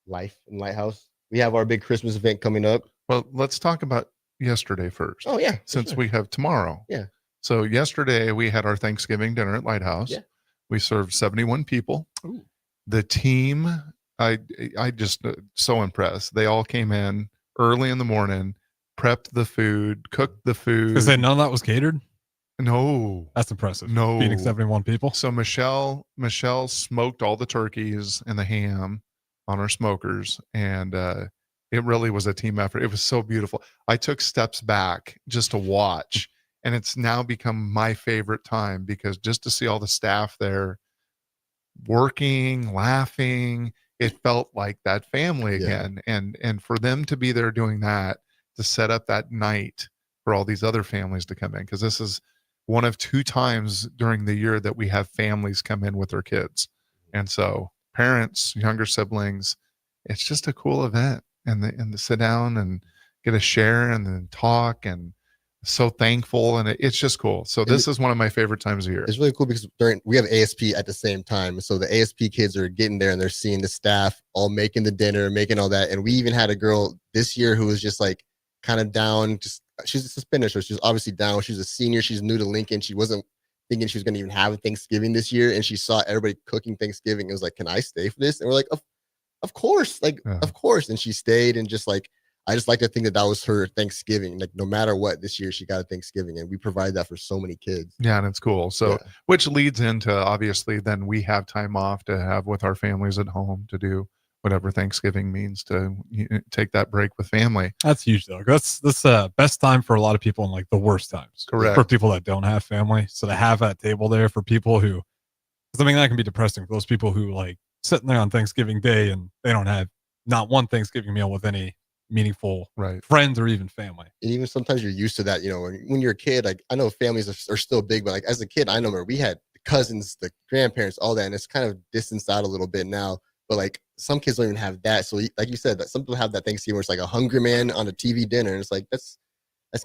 life in Lighthouse, we have our big Christmas event coming up. Well, let's talk about yesterday first. Oh, yeah. Since sure. we have tomorrow. Yeah. So yesterday we had our Thanksgiving dinner at Lighthouse. Yeah. We served 71 people. Ooh. The team, I just so impressed. They all came in early in the morning, prepped the food, cooked the food. Because none of that was catered? No. That's impressive. No. Feeding 71 people. So Michelle smoked all the turkeys and the ham on our smokers, and it really was a team effort. It was so beautiful. I took steps back just to watch, and it's now become my favorite time because just to see all the staff there working, laughing, it felt like that family again. And for them to be there doing that, to set up that night for all these other families to come in, because this is one of 2 times during the year that we have families come in with their kids. And so parents, younger siblings, it's just a cool event. And to sit down and get a share and then talk, and so thankful, and it's just cool. So this is one of my favorite times of year. It's really cool because we have ASP at the same time. So the ASP kids are getting there and they're seeing the staff all making the dinner, making all that. And we even had a girl this year who was just like kind of down. She's a suspender, so she's obviously down. She's a senior. She's new to Lincoln. She wasn't thinking she was going to even have a Thanksgiving this year. And she saw everybody cooking Thanksgiving. It was like, can I stay for this? And we're like, of course, of course. And she stayed, and just like, I just like to think that was her Thanksgiving. Like no matter what, this year she got a Thanksgiving, and we provide that for so many kids. Yeah, and it's cool. So, which leads into obviously then we have time off to have with our families at home to do whatever Thanksgiving means, to take that break with family. That's huge though. That's best time for a lot of people in like the worst times. Correct. For people that don't have family. So to have that table there for people who, Because I mean, that can be depressing for those people who like sitting there on Thanksgiving Day and they don't have not one Thanksgiving meal with any meaningful friends or even family. And even sometimes you're used to that, you know, when you're a kid, like I know families are still big, but like as a kid, I know we had cousins, the grandparents, all that, and it's kind of distanced out a little bit now. But like some kids don't even have that. So like you said, that some people have that Thanksgiving where it's like a Hungry Man on a TV dinner, and it's like let's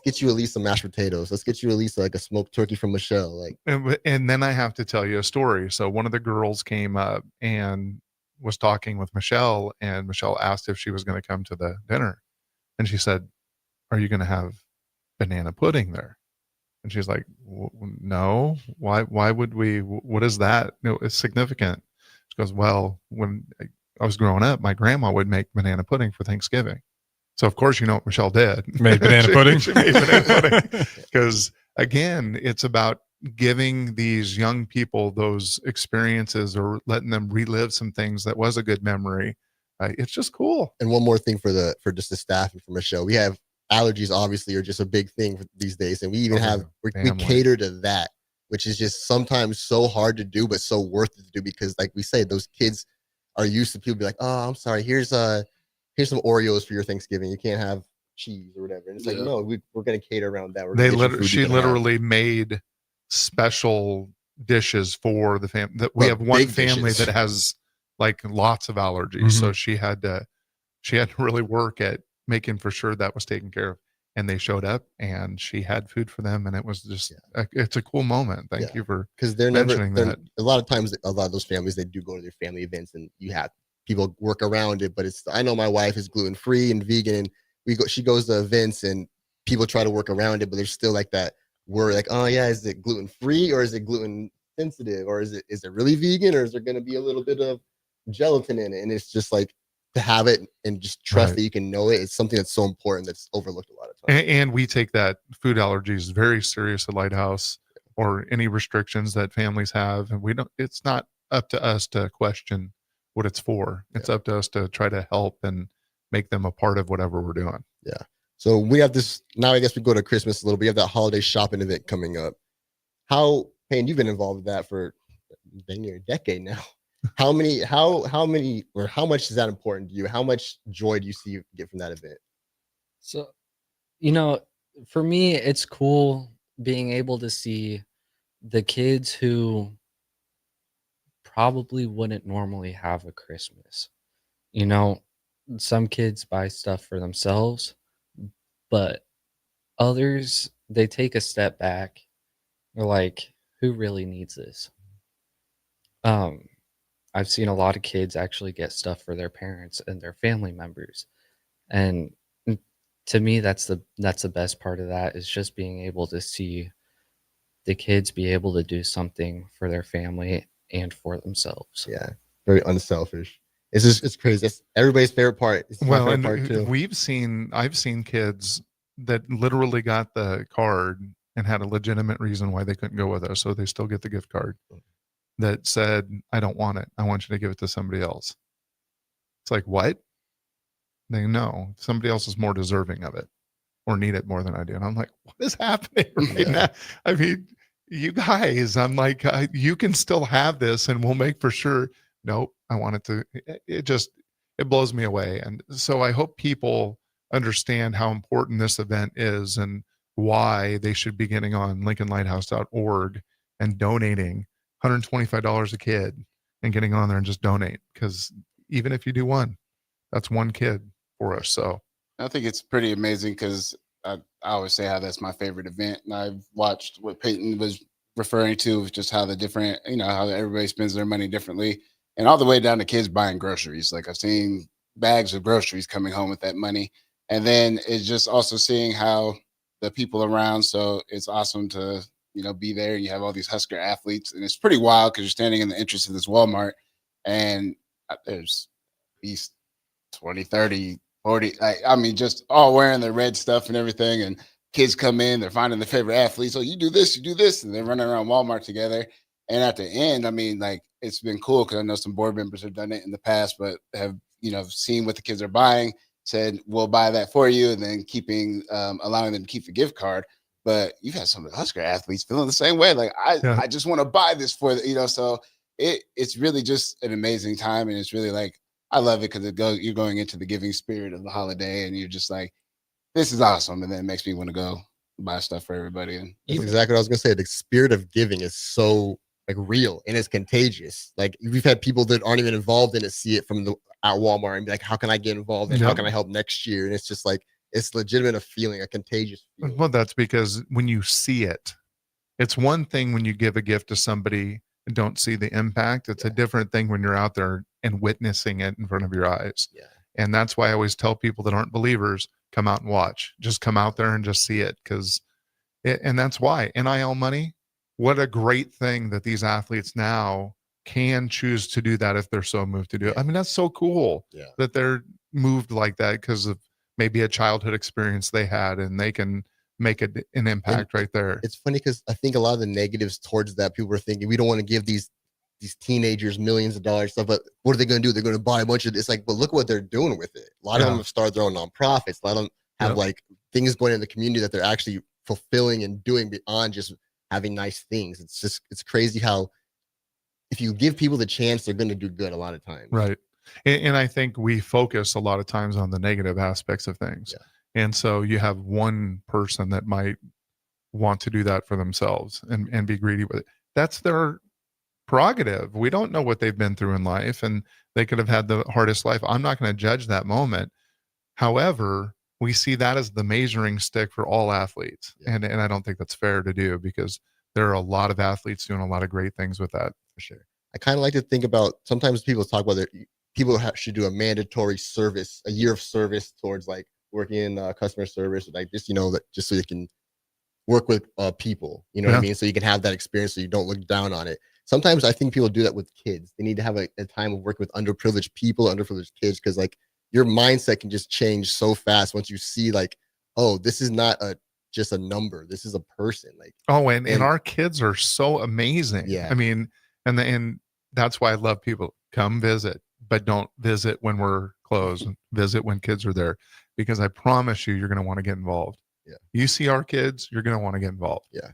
get you at least some mashed potatoes. Let's get you at least like a smoked turkey from Michelle. Like, and then I have to tell you a story. So one of the girls came up and was talking with Michelle, and Michelle asked if she was going to come to the dinner, and she said, "Are you going to have banana pudding there?" And she's like, "No. Why would we? What is that? No, it's significant." She goes, "Well, when I was growing up, my grandma would make banana pudding for Thanksgiving." So of course, you know what Michelle did. Made banana pudding. She made banana pudding. Because again, it's about giving these young people those experiences or letting them relive some things that was a good memory. It's just cool. And one more thing for just the staff and for Michelle, we have allergies. Obviously, are just a big thing these days, and we even we cater to that, which is just sometimes so hard to do, but so worth it to do because, like we say, those kids are used to people be like, "Oh, I'm sorry, here's some Oreos for your Thanksgiving. You can't have cheese or whatever." And it's like, no, we're going to cater around that. She literally made special dishes for the family. That we have one family dishes that has like lots of allergies, so she had to really work at making for sure that was taken care of. And they showed up, and she had food for them, and it was just it's a cool moment. Thank you for because mentioning that. A lot of times, a lot of those families, they do go to their family events, and you have people work around it. But I know my wife is gluten free and vegan, and she goes to events, and people try to work around it, but there's still like that word, like, oh yeah, is it gluten free or is it gluten sensitive, or is it really vegan, or is there going to be a little bit of gelatin in it? And it's just like to have it and just trust that you can know it. It's something that's so important that's overlooked a lot of times. And we take that food allergies very serious at Lighthouse, or any restrictions that families have, and it's not up to us to question what it's for. It's up to us to try to help and make them a part of whatever we're doing. Yeah. So we have this now. I guess we go to Christmas a little bit. We have that holiday shopping event coming up. Payne, you've been involved with that for dang near a decade now. How much is that important to you? How much joy do you see you get from that event? So, for me, it's cool being able to see the kids who probably wouldn't normally have a Christmas. Some kids buy stuff for themselves, but others, they take a step back. They're like, who really needs this? I've seen a lot of kids actually get stuff for their parents and their family members. And to me, that's the best part of that, is just being able to see the kids be able to do something for their family and for themselves. Yeah. Very unselfish. It's crazy. It's everybody's favorite part. It's my favorite part too. I've seen kids that literally got the card and had a legitimate reason why they couldn't go with us, so they still get the gift card, that said, "I don't want it. I want you to give it to somebody else." It's like, what? They know somebody else is more deserving of it or need it more than I do. And I'm like, what is happening right now? I mean, you guys, I'm like, you can still have this and we'll make for sure. Nope. I want it to, it blows me away. And so I hope people understand how important this event is and why they should be getting on LincolnLighthouse.org and donating $125 a kid and getting on there and just donate. Because even if you do one, that's one kid for us. So I think it's pretty amazing because I always say how that's my favorite event. And I've watched what Peyton was referring to, just how the different, how everybody spends their money differently, and all the way down to kids buying groceries. Like I've seen bags of groceries coming home with that money. And then it's just also seeing how the people around. So it's awesome to, be there, and you have all these Husker athletes, and it's pretty wild because you're standing in the entrance of this Walmart and there's these 20, 30, 40, just all wearing their red stuff and everything. And kids come in, they're finding their favorite athletes. Oh, you do this, and they're running around Walmart together. And at the end, it's been cool because I know some board members have done it in the past, but have, seen what the kids are buying, said, we'll buy that for you, and then allowing them to keep the gift card. But you've had some of the Husker athletes feeling the same way. Like, I just want to buy this for, so it's really just an amazing time, and it's really like I love it because you're going into the giving spirit of the holiday, and you're just like, this is awesome, and then it makes me want to go buy stuff for everybody. And That's exactly what I was gonna say. The spirit of giving is so like real and it's contagious. Like we've had people that aren't even involved in it see it from at Walmart and be like, how can I get involved and how can I help next year? And it's just like it's legitimate a feeling, a contagious feeling. Well, that's because when you see it, it's one thing when you give a gift to somebody and don't see the impact. It's a different thing when you're out there and witnessing it in front of your eyes. Yeah. And that's why I always tell people that aren't believers, come out and watch. Just come out there and just see it. And that's why NIL money, what a great thing that these athletes now can choose to do that if they're so moved to do it. I mean, that's so cool that they're moved like that because of maybe a childhood experience they had and they can make an impact right there. It's funny because I think a lot of the negatives towards that, people are thinking we don't want to give these teenagers millions of dollars stuff, but what are they going to do? They're going to buy a bunch of this. Like, but look what they're doing with it. A lot of them have started their own nonprofits. A lot of them have like things going in the community that they're actually fulfilling and doing beyond just having nice things. It's crazy how if you give people the chance, they're going to do good a lot of times. Right. And I think we focus a lot of times on the negative aspects of things. And so you have one person that might want to do that for themselves and be greedy with it. That's their prerogative. We don't know what they've been through in life, and they could have had the hardest life. I'm not going to judge that moment. However, we see that as the measuring stick for all athletes. And I don't think that's fair to do because there are a lot of athletes doing a lot of great things with that. For sure. I kind of like to think about, sometimes people talk about people should do a mandatory service, a year of service towards like working in customer service, like just, that just so you can work with people, what I mean? So you can have that experience so you don't look down on it. Sometimes I think people do that with kids. They need to have a time of working with underprivileged people, underprivileged kids, because like your mindset can just change so fast once you see like, oh, this is not just a number. This is a person. Like, and our kids are so amazing. Yeah. I mean, and that's why I love people come visit, but don't visit when we're closed. Visit when kids are there, because I promise you're going to want to get involved. Yeah. You see our kids, you're going to want to get involved. Yeah.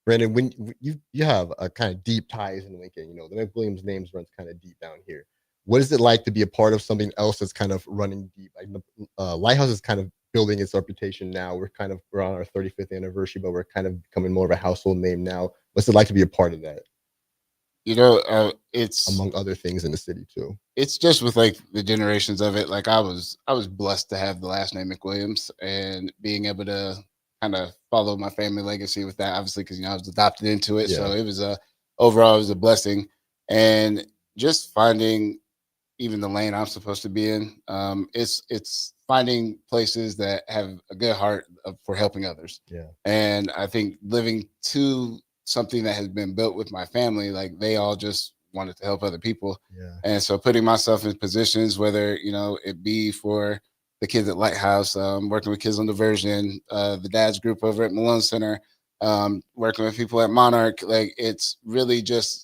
Brandon, when you have a kind of deep ties in Lincoln, the McWilliams names runs kind of deep down here. What is it like to be a part of something else that's kind of running deep? Like Lighthouse is kind of building its reputation now. We're on our 35th anniversary, but we're kind of becoming more of a household name now. What's it like to be a part of that? It's among other things in the city too. It's just with like the generations of it. Like I was blessed to have the last name McWilliams and being able to kind of follow my family legacy with that, obviously, because I was adopted into it. So it was overall it was a blessing. And just finding even the lane I'm supposed to be in, it's finding places that have a good heart for helping others. Yeah. And I think living to something that has been built with my family, like they all just wanted to help other people. Yeah. And so putting myself in positions, whether, it be for the kids at Lighthouse, working with kids on diversion, the dad's group over at Malone Center, working with people at Monarch, like it's really just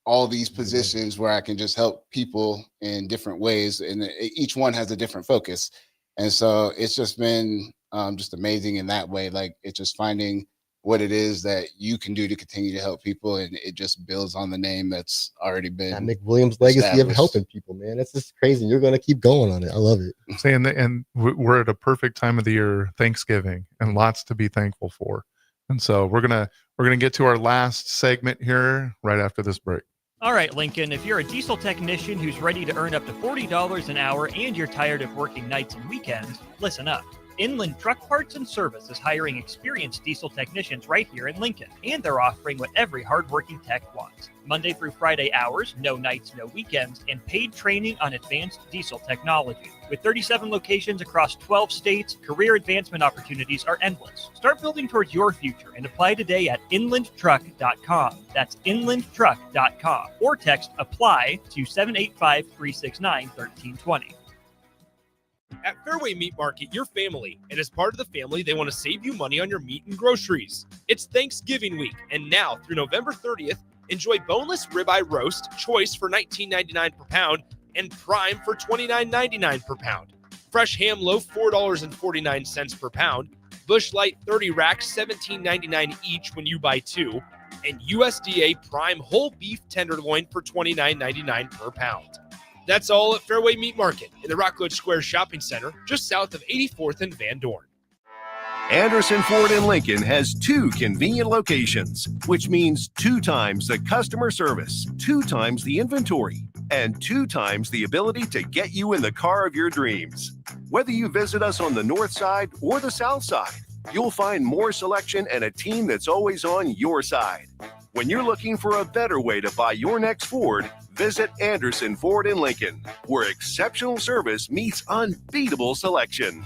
all these positions where I can just help people in different ways. And each one has a different focus. And so it's just been just amazing in that way. Like it's just finding what it is that you can do to continue to help people, and it just builds on the name that's already been that McWilliams legacy of helping people, man. It's just crazy. You're going to keep going on it. I love it. And we're at a perfect time of the year, Thanksgiving, and lots to be thankful for. And so we're gonna get to our last segment here right after this break. All right, Lincoln, if you're a diesel technician who's ready to earn up to $40 an hour and you're tired of working nights and weekends, listen up. Inland Truck Parts and Service is hiring experienced diesel technicians right here in Lincoln, and they're offering what every hardworking tech wants. Monday through Friday hours, no nights, no weekends, and paid training on advanced diesel technology. With 37 locations across 12 states, career advancement opportunities are endless. Start building towards your future and apply today at inlandtruck.com. That's inlandtruck.com. Or text APPLY to 785-369-1320. At Fairway Meat Market, your family, and as part of the family, they want to save you money on your meat and groceries. It's Thanksgiving week, and now through November 30th, enjoy boneless ribeye roast, choice for $19.99 per pound, and prime for $29.99 per pound. Fresh ham loaf, $4.49 per pound. Bush Light 30 racks, $17.99 each when you buy two. and USDA prime whole beef tenderloin for $29.99 per pound. That's all at Fairway Meat Market in the Rockledge Square Shopping Center, just south of 84th and Van Dorn. Anderson Ford in Lincoln has 2 convenient locations, which means 2 times the customer service, 2 times the inventory, and 2 times the ability to get you in the car of your dreams. Whether you visit us on the north side or the south side, you'll find more selection and a team that's always on your side. When you're looking for a better way to buy your next Ford, visit Anderson Ford in Lincoln, where exceptional service meets unbeatable selection.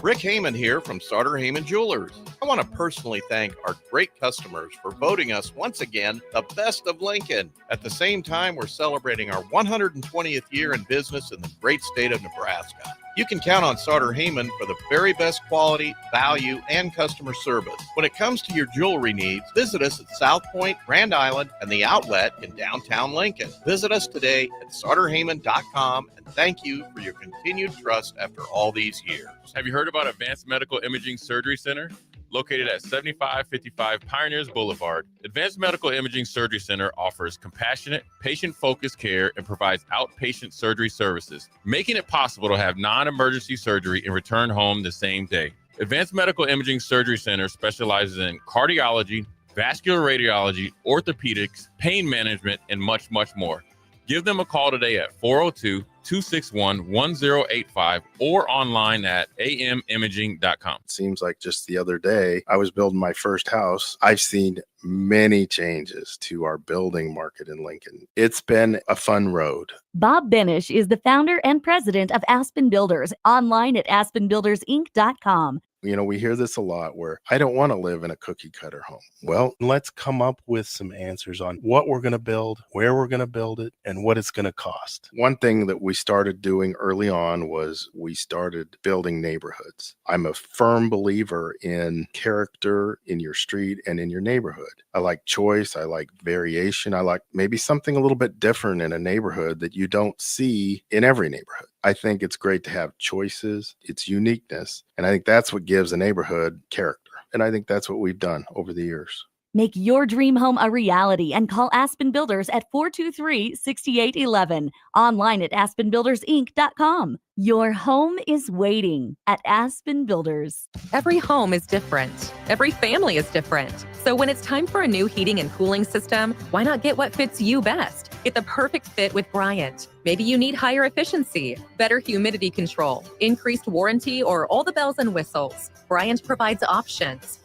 Rick Heyman here from Sartor Heyman Jewelers. I want to personally thank our great customers for voting us once again the best of Lincoln. At the same time, we're celebrating our 120th year in business in the great state of Nebraska. You can count on Sartor Heyman for the very best quality, value, and customer service. When it comes to your jewelry needs, visit us at South Point, Grand Island, and the Outlet in downtown Lincoln. Visit us today at sartorheyman.com, and thank you for your continued trust after all these years. Have you heard about Advanced Medical Imaging Surgery Center? Located at 7555 Pioneers Boulevard, Advanced Medical Imaging Surgery Center offers compassionate, patient-focused care and provides outpatient surgery services, making it possible to have non-emergency surgery and return home the same day. Advanced Medical Imaging Surgery Center specializes in cardiology, vascular radiology, orthopedics, pain management, and much, much more. Give them a call today at 402-261-1085 or online at amimaging.com. Seems like just the other day, I was building my first house. I've seen many changes to our building market in Lincoln. It's been a fun road. Bob Benish is the founder and president of Aspen Builders, online at aspenbuildersinc.com. You know, we hear this a lot where I don't want to live in a cookie cutter home. Well, let's come up with some answers on what we're going to build, where we're going to build it, and what it's going to cost. One thing that we started doing early on was we started building neighborhoods. I'm a firm believer in character in your street and in your neighborhood. I like choice. I like variation. I like maybe something a little bit different in a neighborhood that you don't see in every neighborhood. I think it's great to have choices, its uniqueness, and I think that's what gives a neighborhood character. And I think that's what we've done over the years. Make your dream home a reality and call Aspen Builders at 423-6811. Online at aspenbuildersinc.com. Your home is waiting at Aspen Builders. Every home is different. Every family is different. So when it's time for a new heating and cooling system, why not get what fits you best? Get the perfect fit with Bryant. Maybe you need higher efficiency, better humidity control, increased warranty, or all the bells and whistles. Bryant provides options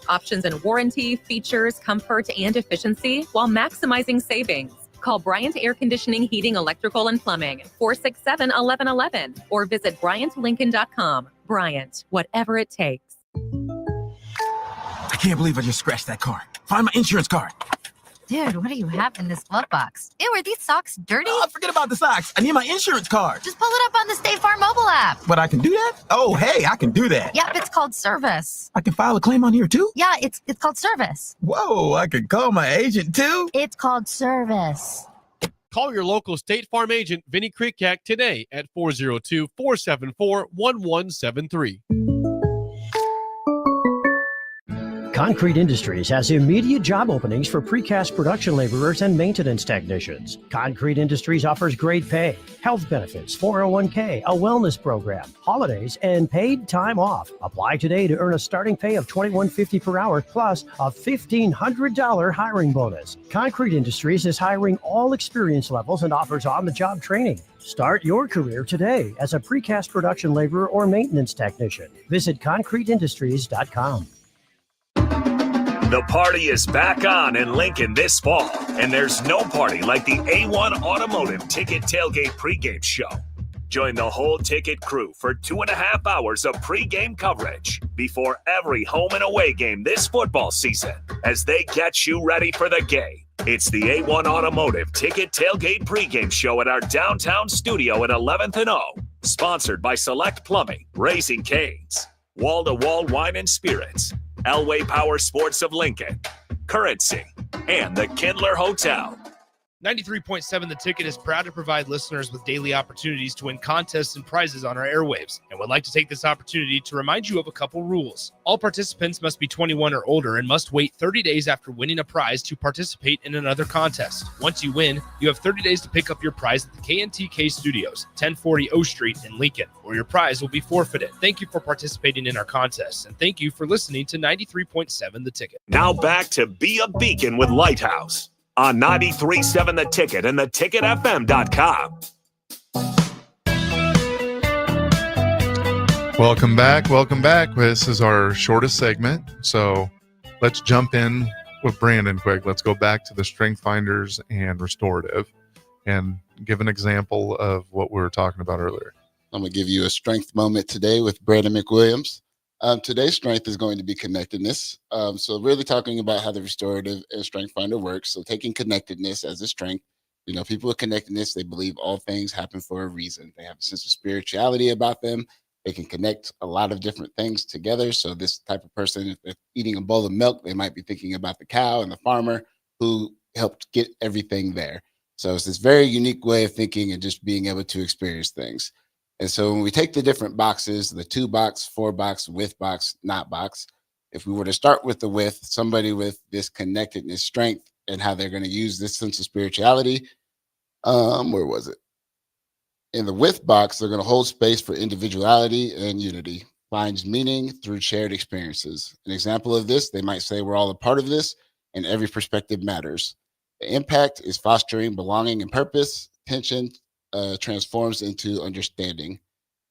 in warranty, features, comfort, and efficiency while maximizing savings. Call Bryant Air Conditioning, Heating, Electrical, and Plumbing, 467-1111, or visit BryantLincoln.com. Bryant, whatever it takes. I can't believe I just scratched that car. Find my insurance card. Dude, what do you have in this glove box? Ew, are these socks dirty? Oh, forget about the socks. I need my insurance card. Just pull it up on the State Farm mobile app. But I can do that? Oh, hey, I can do that. Yep, it's called service. I can file a claim on here too? Yeah, it's called service. Whoa, I can call my agent too? It's called service. Call your local State Farm agent, Vinny Krikak, today at 402-474-1173. Concrete Industries has immediate job openings for precast production laborers and maintenance technicians. Concrete Industries offers great pay, health benefits, 401k, a wellness program, holidays, and paid time off. Apply today to earn a starting pay of $21.50 per hour plus a $1,500 hiring bonus. Concrete Industries is hiring all experience levels and offers on-the-job training. Start your career today as a precast production laborer or maintenance technician. Visit concreteindustries.com. The party is back on in Lincoln this fall, and there's no party like the A1 Automotive Ticket Tailgate pregame show. Join the whole ticket crew for 2.5 hours of pregame coverage before every home and away game this football season as they get you ready for the game. It's the A1 Automotive Ticket Tailgate pregame show at our downtown studio at 11th and O, sponsored by Select Plumbing, Raising Cane's, Wall-to-Wall Wine and Spirits, Elway Power Sports of Lincoln, Currency, and the Kindler Hotel. 93.7 The Ticket is proud to provide listeners with daily opportunities to win contests and prizes on our airwaves, and would like to take this opportunity to remind you of a couple rules. All participants must be 21 or older and must wait 30 days after winning a prize to participate in another contest. Once you win, you have 30 days to pick up your prize at the KNTK Studios, 1040 O Street in Lincoln, or your prize will be forfeited. Thank you for participating in our contests, and thank you for listening to 93.7 The Ticket. Now back to Be a Beacon with Lighthouse on 93.7 The Ticket and theticketfm.com. Welcome back. This is our shortest segment, so let's jump in with Brandon quick. Let's go back to the strength finders and restorative and give an example of what we were talking about earlier. I'm going to give you a strength moment today with Brandon McWilliams. Today's strength is going to be connectedness. So really talking about how the restorative and strength finder works. So taking connectedness as a strength. You know, people with connectedness, they believe all things happen for a reason. They have a sense of spirituality about them. They can connect a lot of different things together. So this type of person, if they're eating a bowl of milk, they might be thinking about the cow and the farmer who helped get everything there. So it's this very unique way of thinking and just being able to experience things. And so when we take the different boxes, the 2 box, 4 box, with box, not box, if we were to start with the with, somebody with this connectedness strength and how they're going to use this sense of spirituality, where was it? In the with box, they're going to hold space for individuality and unity, finds meaning through shared experiences. An example of this, they might say we're all a part of this and every perspective matters. The impact is fostering belonging and purpose. Tension transforms into understanding.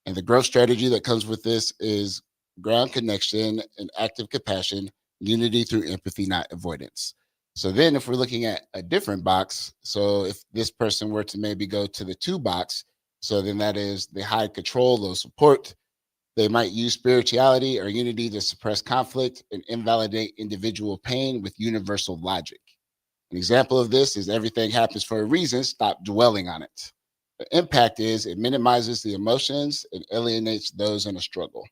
And the growth strategy that comes with this is ground connection and active compassion, unity through empathy, not avoidance. So then if we're looking at a different box, so if this person were to maybe go to the 2 box, so then that is the high control, low support. They might use spirituality or unity to suppress conflict and invalidate individual pain with universal logic. An example of this is everything happens for a reason, stop dwelling on it. The impact is it minimizes the emotions and alienates those in a struggle.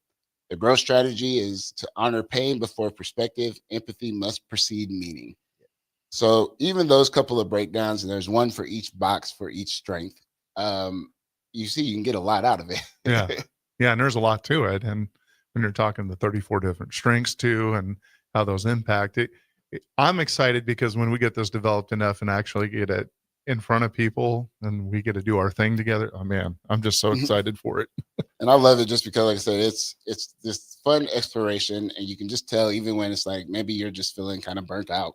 The growth strategy is to honor pain before perspective. Empathy must precede meaning. So even those couple of breakdowns, and there's one for each box for each strength, you see you can get a lot out of it. Yeah, and there's a lot to it. And when you're talking the 34 different strengths too and how those impact it, I'm excited because when we get this developed enough and actually get it in front of people and we get to do our thing together, oh man, I'm just so excited for it. And I love it just because, like I said, it's this fun exploration, and you can just tell even when it's like maybe you're just feeling kind of burnt out,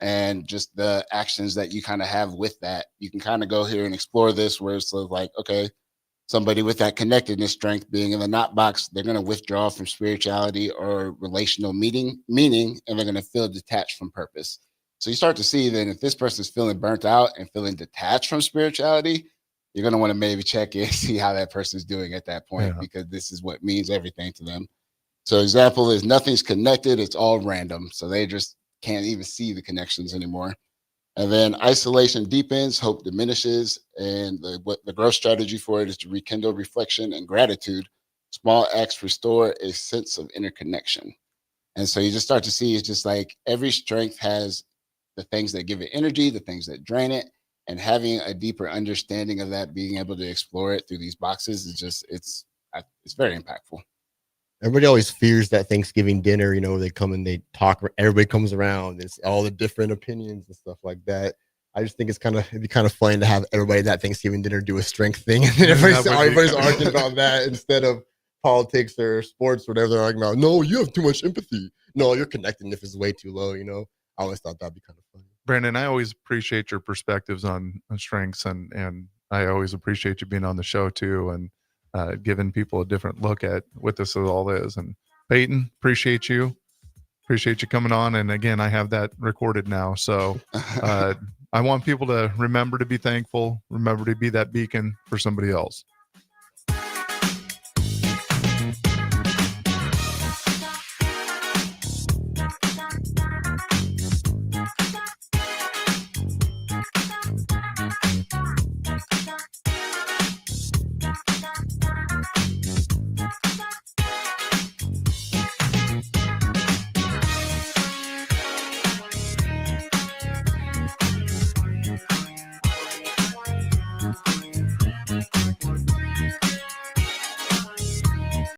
and just the actions that you kind of have with that, you can kind of go here and explore this where it's sort of like, okay, somebody with that connectedness strength being in the not box, they're going to withdraw from spirituality or relational meaning, and they're going to feel detached from purpose. So you start to see then if this person's feeling burnt out and feeling detached from spirituality, you're going to want to maybe check in, see how that person's doing at that point, because this is what means everything to them. So example is nothing's connected. It's all random. So they just can't even see the connections anymore. And then isolation deepens, hope diminishes. And the growth strategy for it is to rekindle reflection and gratitude. Small acts restore a sense of interconnection. And so you just start to see it's just like every strength has the things that give it energy, the things that drain it, and having a deeper understanding of that, being able to explore it through these boxes is just, it's very impactful. Everybody always fears that Thanksgiving dinner, they come and they talk, everybody comes around, it's all the different opinions and stuff like that. I just think it'd be kind of fun to have everybody at that Thanksgiving dinner do a strength thing. And everybody's arguing about that instead of politics or sports, whatever they're arguing about. No, you have too much empathy. No, your connectedness is way too low, I always thought that'd be kind of fun. Brandon, I always appreciate your perspectives on strengths, and I always appreciate you being on the show too, and giving people a different look at what this all is. And Peyton, appreciate you coming on. And again, I have that recorded now. So I want people to remember to be thankful, remember to be that beacon for somebody else.